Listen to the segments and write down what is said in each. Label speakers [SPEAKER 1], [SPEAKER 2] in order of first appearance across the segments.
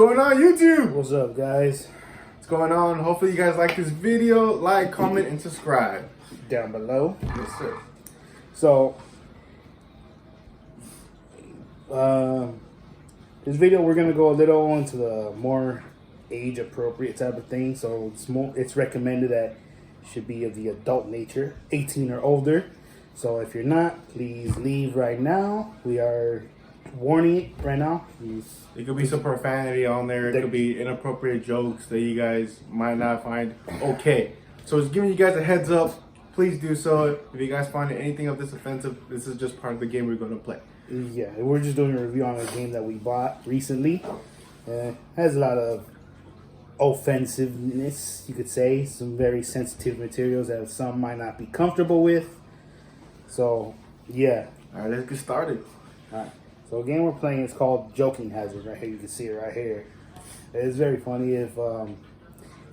[SPEAKER 1] What's going on YouTube?
[SPEAKER 2] What's up, guys?
[SPEAKER 1] What's going on? Hopefully you guys like this video. Like, comment, and subscribe.
[SPEAKER 2] Down below.
[SPEAKER 1] Yes, sir.
[SPEAKER 2] So, this video we're gonna go a little into the more age-appropriate type of thing. So it's recommended that it should be of the adult nature, 18 or older. So if you're not, please leave right now. We are warning it right now.
[SPEAKER 1] It could be some profanity on there. It could be inappropriate jokes that you guys might not find okay. So it's giving you guys a heads up. Please do so. If you guys find anything of this offensive, this is just part of the game we're going to play.
[SPEAKER 2] Yeah, we're just doing a review on a game that we bought recently. Has a lot of offensiveness, you could say. Some very sensitive materials that some might not be comfortable with. So, yeah.
[SPEAKER 1] All right, let's get started.
[SPEAKER 2] All right. So the game we're playing is called Joking Hazard. Right here, you can see it right here. It's very funny. If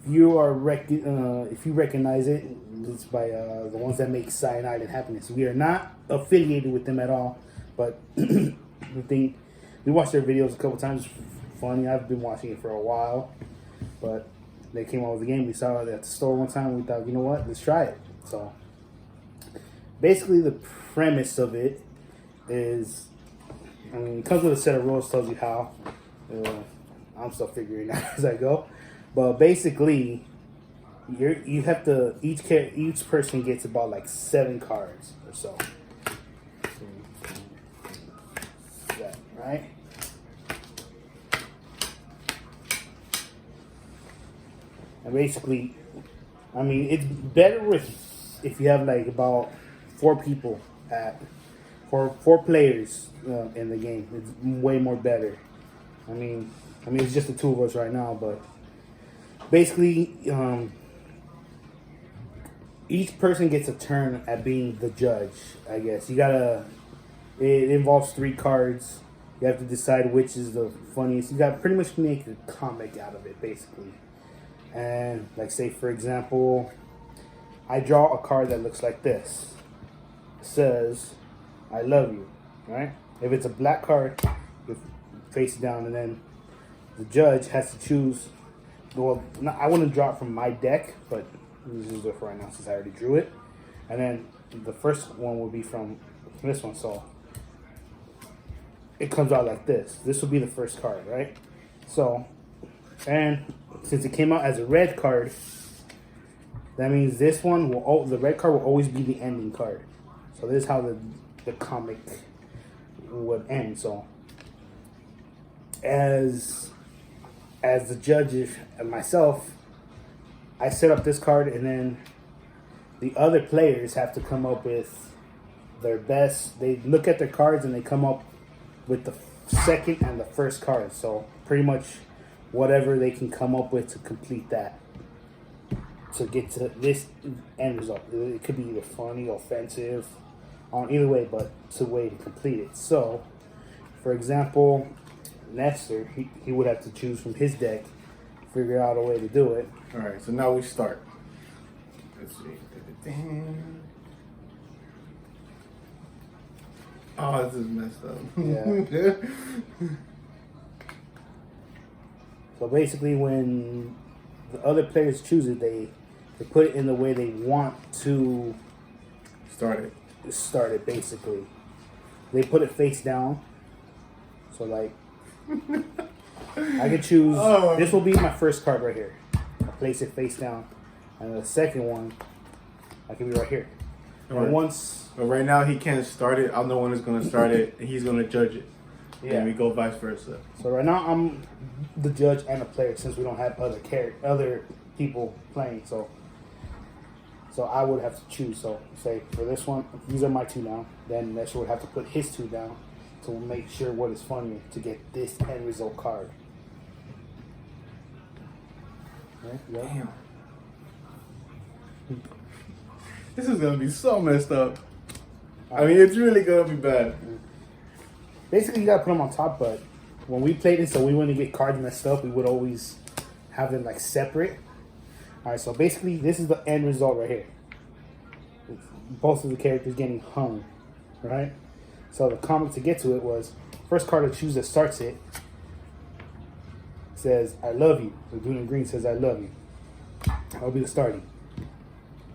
[SPEAKER 2] you are if you recognize it, it's by the ones that make Cyanide and Happiness. We are not affiliated with them at all, but we watched their videos a couple times. Funny, I've been watching it for a while, but they came out with the game. We saw it at the store one time. We thought, you know what, let's try it. So basically, the premise of it is, I mean, it comes with a set of rules, tells you how. I'm still figuring it out as I go. But basically, you have to, each person gets about like 7 cards or so. That, right? And basically, I mean, it's better if you have like about 4 people four players in the game. It's way more better. I mean, it's just the 2 of us right now, but basically, each person gets a turn at being the judge, I guess. It involves 3 cards. You have to decide which is the funniest. You got to pretty much make a comic out of it, basically. And, like, say, for example, I draw a card that looks like this. It says, I love you, right? If it's a black card, you face it down, and then the judge has to choose. Well, I wouldn't draw it from my deck, but this is it for right now since I already drew it. And then the first one will be from this one, so it comes out like this. This will be the first card, right? So, and since it came out as a red card, that means this one the red card will always be the ending card. So this is how the comic would end. So as the judge and myself, I set up this card, and then the other players have to come up with their best. They look at their cards and they come up with the second and the first card. So pretty much whatever they can come up with to complete that, to get to this end result. It could be either funny, offensive, on either way, but it's a way to complete it. So, for example, Nestor, he would have to choose from his deck, figure out a way to do it.
[SPEAKER 1] All right, so now we start. Let's see. Oh, this is messed up.
[SPEAKER 2] Yeah. So basically, when the other players choose it, they put it in the way they want to
[SPEAKER 1] Start it.
[SPEAKER 2] Basically, they put it face down. So like, I could choose. This will be my first card right here. I place it face down, and the second one, I can be right here.
[SPEAKER 1] Right.
[SPEAKER 2] And once,
[SPEAKER 1] but right now he can't start it. I'm the one who's gonna start it, and he's gonna judge it. Yeah. And we go vice versa.
[SPEAKER 2] So right now I'm the judge and a player, since we don't have other people playing. So I would have to choose. So say for this one, these are my 2 now. Then Nestor would have to put his 2 down to make sure what is funnier to get this end result card. Okay, yeah.
[SPEAKER 1] Damn. This is gonna be so messed up. I mean, it's really gonna be bad.
[SPEAKER 2] Basically, you gotta put them on top, but when we played it, so we wouldn't get cards messed up, we would always have them like separate. Alright, so basically, this is the end result right here. It's both of the characters getting hung, right? So the comic to get to it was, first card to choose that starts it says, I love you. The dude in green says, I love you. That'll be the starting.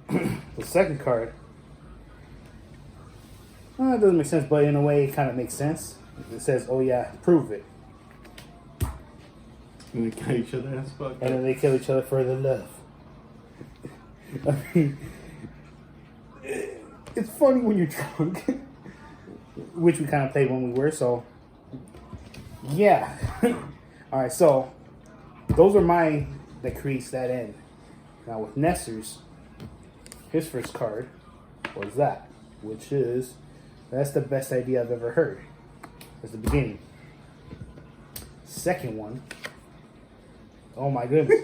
[SPEAKER 2] The second card, it doesn't make sense, but in a way, it kind of makes sense. It says, oh yeah, prove it.
[SPEAKER 1] And they kill each other as fuck.
[SPEAKER 2] And then they kill each other for the love. I mean, it's funny when you're drunk, which we kind of played when we were, so yeah. Alright, so those are mine that creates that end. Now with Nestor's, his first card was that, which is, that's the best idea I've ever heard. That's the beginning. Second one, oh my goodness.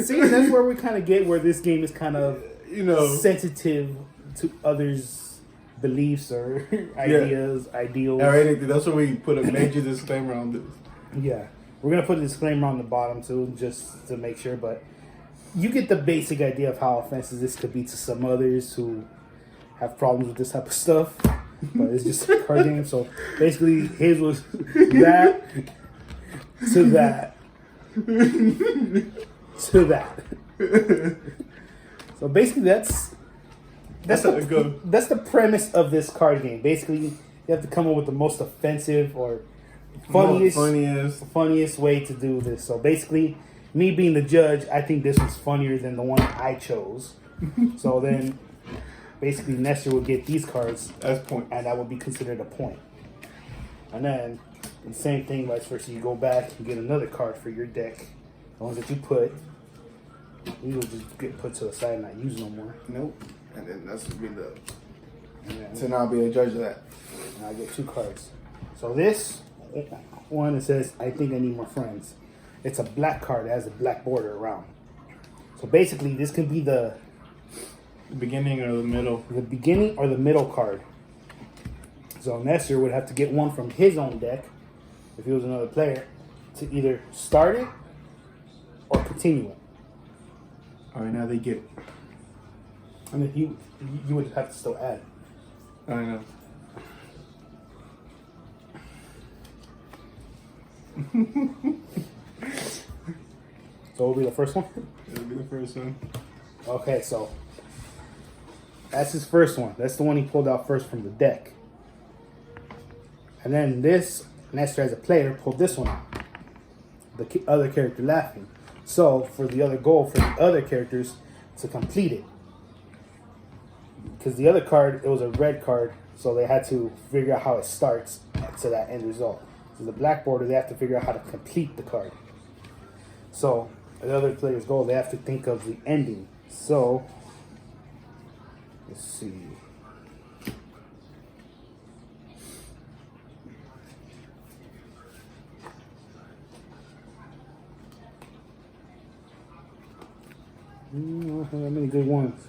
[SPEAKER 2] See, that's where we kind of get where this game is kind of, sensitive to others' beliefs or ideas, ideals.
[SPEAKER 1] Or anything. That's why we put a major disclaimer on this.
[SPEAKER 2] Yeah. We're going to put a disclaimer on the bottom too, just to make sure, but you get the basic idea of how offensive this could be to some others who have problems with this type of stuff. But it's just a card game, so basically his was that to that to that. So basically that's the premise of this card game. Basically, you have to come up with the most offensive or funniest way to do this. So basically, me being the judge, I think this was funnier than the one I chose. So then, basically, Nestor would get these cards
[SPEAKER 1] as points,
[SPEAKER 2] and that would be considered a point. And then, the same thing, vice versa. You go back and get another card for your deck. The ones that you put, these will just get put to the side and not used no more.
[SPEAKER 1] Nope. And then that's to be the.
[SPEAKER 2] Then,
[SPEAKER 1] to not be a judge of that.
[SPEAKER 2] And I get 2 cards. So this one, it says, I think I need more friends. It's a black card that has a black border around. So basically, this can be the
[SPEAKER 1] beginning or the middle.
[SPEAKER 2] The beginning or the middle card. So Nestor would have to get one from his own deck, if he was another player, to either start it or continue it.
[SPEAKER 1] Alright, now they get it.
[SPEAKER 2] And then you would have to still add.
[SPEAKER 1] I know.
[SPEAKER 2] So what will be the first one?
[SPEAKER 1] It'll be the first one.
[SPEAKER 2] Okay, so that's his first one. That's the one he pulled out first from the deck. And then this, Nestor as a player, pulled this one out. The other character laughing. So for the other goal, for the other characters to complete it. Because the other card, it was a red card, so they had to figure out how it starts to that end result. So the black border, they have to figure out how to complete the card. So the other player's goal, they have to think of the ending. So let's see. I don't have that many good ones.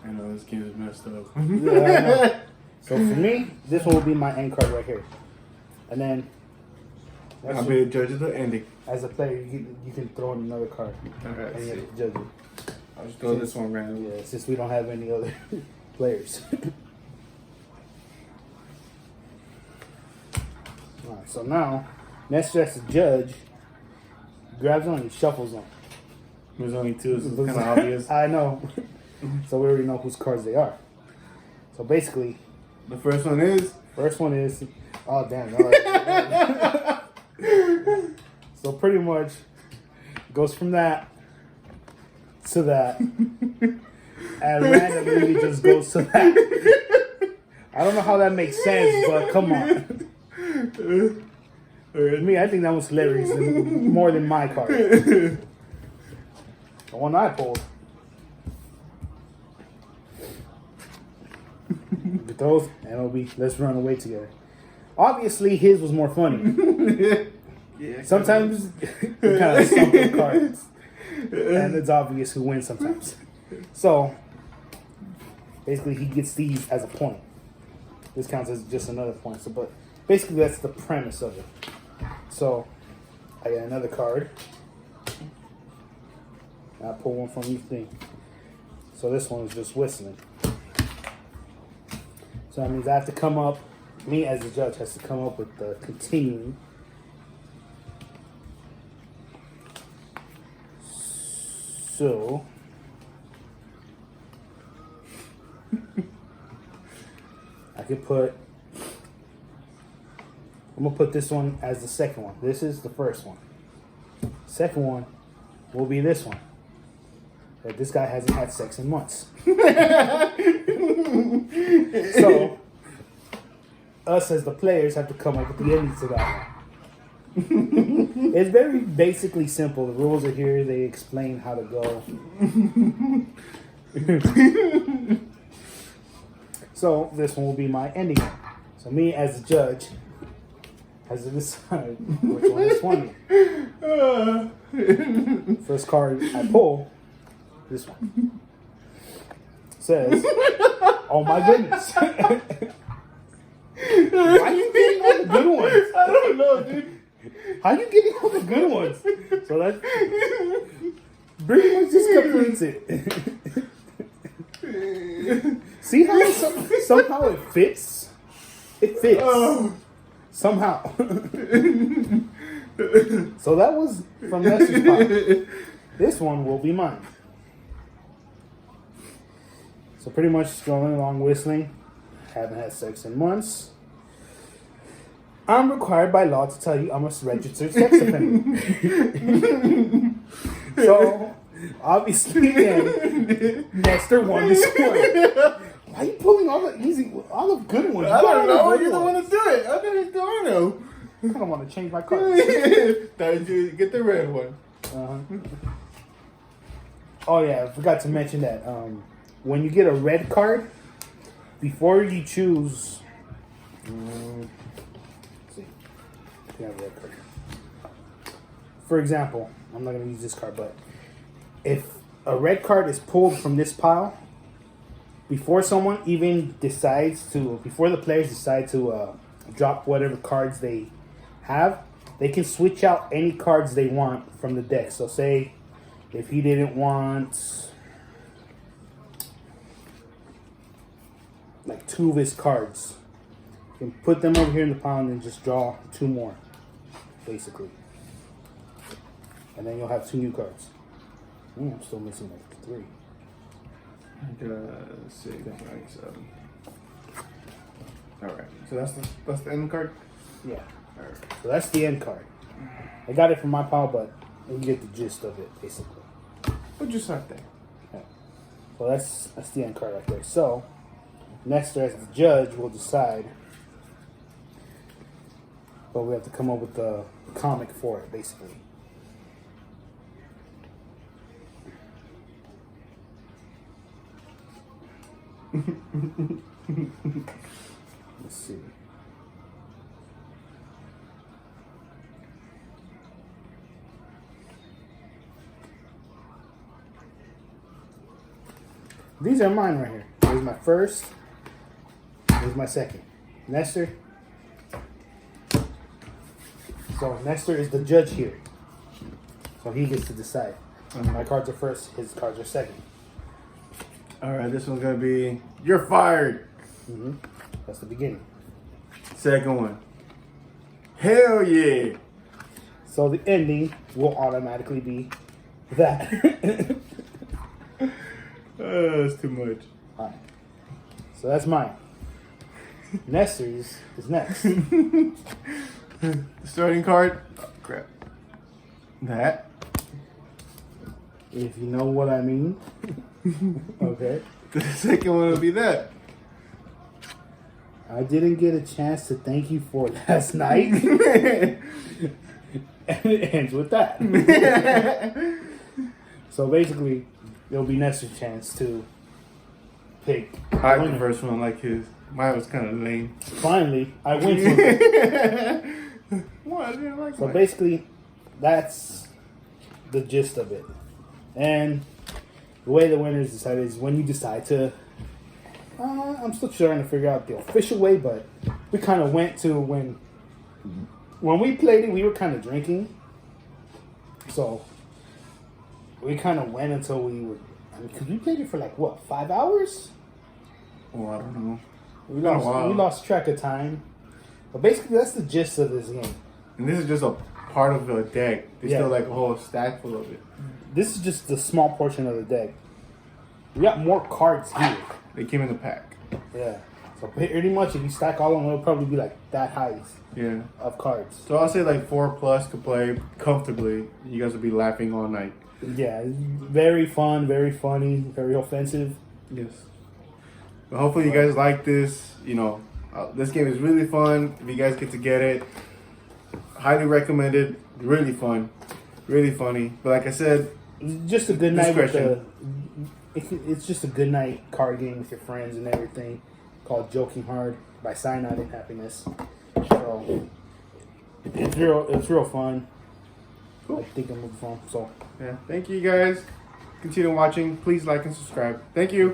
[SPEAKER 1] I know this game is messed up.
[SPEAKER 2] Yeah, I know. So for me, this one will be my end card right here. And then
[SPEAKER 1] I'll be the judge of the ending.
[SPEAKER 2] as a player, you can throw in another card.
[SPEAKER 1] Alright,
[SPEAKER 2] And you have to judge it.
[SPEAKER 1] I'll just throw this one randomly.
[SPEAKER 2] Yeah, since we don't have any other players. Alright, so now, Nestor as a judge grabs one and shuffles them.
[SPEAKER 1] There's only 2, so it's kind of obvious.
[SPEAKER 2] I know. So we already know whose cards they are. So basically,
[SPEAKER 1] The first one is.
[SPEAKER 2] Oh damn! All right. So pretty much goes from that to that, and randomly it just goes to that. I don't know how that makes sense, but come on. Me, I think that was hilarious, more than my card. The one I pulled. Get those, and it'll be let's run away together. Obviously, his was more funny.
[SPEAKER 1] Yeah.
[SPEAKER 2] Sometimes you kind of stump the cards, and it's obvious who wins sometimes. So basically, he gets these as a point. This counts as just another point. So, but basically, that's the premise of it. So I got another card, And I pull one from each thing. So this one is just whistling. So that means I have to come up, me as the judge has to come up with the continuing. So I could put, I'm gonna put this one as the second one. This is the first one. Second one will be this one. That this guy hasn't had sex in months. So us as the players have to come up with the ending to that one. It's very basically simple. The rules are here. They explain how to go. So this one will be my ending. So me as the judge has to decide which one is funny. First card I pull, this one says, "Oh my goodness." Why are you getting all the good ones?
[SPEAKER 1] I don't know, dude.
[SPEAKER 2] How are you getting all the good ones? So that pretty much just completes it. See how somehow it fits? It fits. Somehow. So that was from Nestor's pile. This one will be mine. So pretty much going along whistling. Haven't had sex in months. I'm required by law to tell you I'm a registered sex offender. So obviously, again, Nestor won this one. Why are you pulling all the good ones?
[SPEAKER 1] I don't know. You're the one to do it. I don't know.
[SPEAKER 2] I don't want to change my card.
[SPEAKER 1] Get the red one.
[SPEAKER 2] Oh yeah, I forgot to mention that. When you get a red card, before you choose, let's see, you have a red card. For example, I'm not going to use this card, but if a red card is pulled from this pile, before someone even decides to, before the players decide to drop whatever cards they have, they can switch out any cards they want from the deck. So say if he didn't want like 2 of his cards, you can put them over here in the pile and then just draw 2 more, basically. And then you'll have 2 new cards. I'm still missing like 3.
[SPEAKER 1] 6, 9, 7. Alright, so that's the end card?
[SPEAKER 2] Yeah.
[SPEAKER 1] Alright.
[SPEAKER 2] So that's the end card. I got it from my pile, but you get the gist of it, basically.
[SPEAKER 1] But just like that.
[SPEAKER 2] Yeah. So that's the end card right there. So Nestor, as the judge, will decide. But we have to come up with the comic for it, basically. Let's see. These are mine right here. Here's my first. Here's my second. Nestor. So Nestor is the judge here. So he gets to decide. My cards are first. His cards are second.
[SPEAKER 1] Alright, this one's gonna be, you're fired.
[SPEAKER 2] That's the beginning.
[SPEAKER 1] Second one, hell yeah.
[SPEAKER 2] So the ending will automatically be that.
[SPEAKER 1] That's too much.
[SPEAKER 2] Alright. So that's mine. Nestor's is next.
[SPEAKER 1] The starting card, oh, crap. That.
[SPEAKER 2] If you know what I mean. Okay.
[SPEAKER 1] The second one will be that.
[SPEAKER 2] I didn't get a chance to thank you for last night. And it ends with that. So basically, it'll be Nestor's chance to pick.
[SPEAKER 1] I like the first one, like his. Mine was kind of lame.
[SPEAKER 2] Finally, I win something.
[SPEAKER 1] What? I didn't like
[SPEAKER 2] So
[SPEAKER 1] mine.
[SPEAKER 2] basically, that's the gist of it. And the way the winners decide is when you decide to. I'm still trying to figure out the official way, but we kind of went to when we played it, we were kind of drinking. So we kind of went until we were. I mean, because we played it for like what, 5 hours?
[SPEAKER 1] Oh, I don't know.
[SPEAKER 2] We
[SPEAKER 1] been a
[SPEAKER 2] lost.
[SPEAKER 1] while.
[SPEAKER 2] We lost track of time. But basically, that's the gist of this game.
[SPEAKER 1] And this is just a part of the deck. There's
[SPEAKER 2] Yeah.
[SPEAKER 1] still like a whole stack full of it.
[SPEAKER 2] This is just the small portion of the deck. We got more cards here.
[SPEAKER 1] They came in the pack.
[SPEAKER 2] Yeah. So pretty much, if you stack all of them, it'll probably be like that high
[SPEAKER 1] Yeah.
[SPEAKER 2] of cards.
[SPEAKER 1] So I'll say like 4+ could play comfortably. You guys will be laughing all night.
[SPEAKER 2] Yeah, very fun, very funny, very offensive.
[SPEAKER 1] Yes. But hopefully you guys like this. You know, this game is really fun. If you guys get to get it, highly recommended. Really fun, really funny. But like I said,
[SPEAKER 2] Just a good night with the.
[SPEAKER 1] Discretion.
[SPEAKER 2] It's just a good night card game with your friends and everything. Called Joking Hard by Cyanide and Happiness. So it's real fun.
[SPEAKER 1] Cool.
[SPEAKER 2] I think I'm moving on. So.
[SPEAKER 1] yeah. Thank you guys. Continue watching. Please like and subscribe. Thank you.